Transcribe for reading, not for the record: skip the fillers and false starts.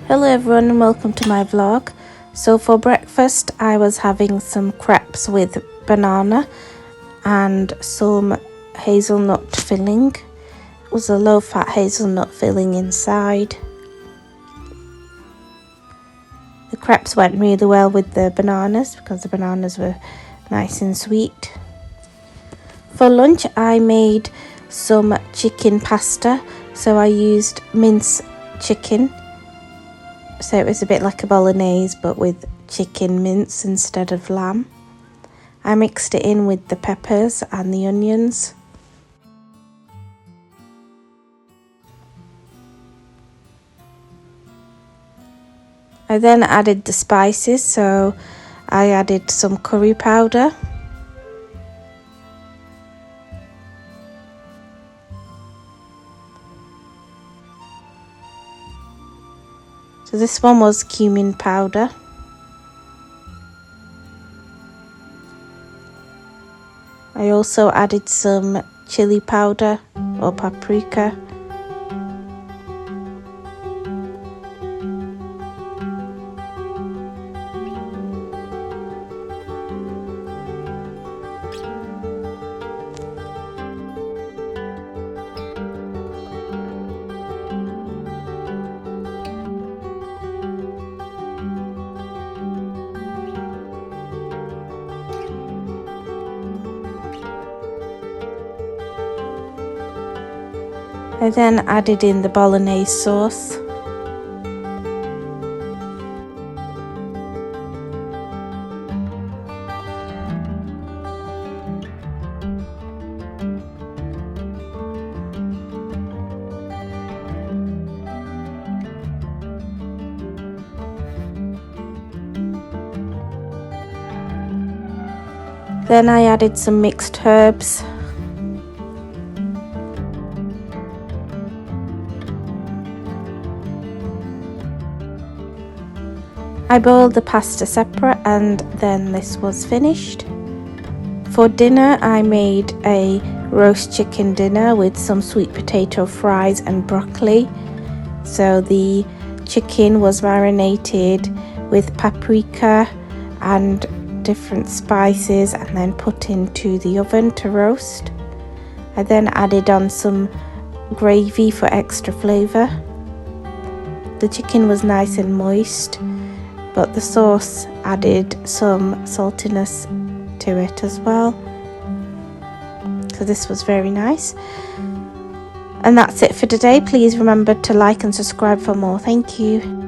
Hello everyone and welcome to my vlog. So for breakfast I was having some crepes with banana and some hazelnut filling. It was a low-fat hazelnut filling inside. The crepes went really well with the bananas because the bananas were nice and sweet. For lunch I made some chicken pasta, so I used minced chicken. So it was a bit like a bolognese but with chicken mince instead of lamb. I mixed it in with the peppers and the onions. I then added the spices, so I added some curry powder. So this one was cumin powder. I also added some chili powder or paprika. I then added in the bolognese sauce. Then I added some mixed herbs. I boiled the pasta separate and then this was finished. For dinner I made a roast chicken dinner with some sweet potato fries and broccoli. So the chicken was marinated with paprika and different spices and then put into the oven to roast. I then added on some gravy for extra flavour. The chicken was nice and moist, but the sauce added some saltiness to it as well. So this was very nice. And that's it for today. Please remember to like and subscribe for more. Thank you.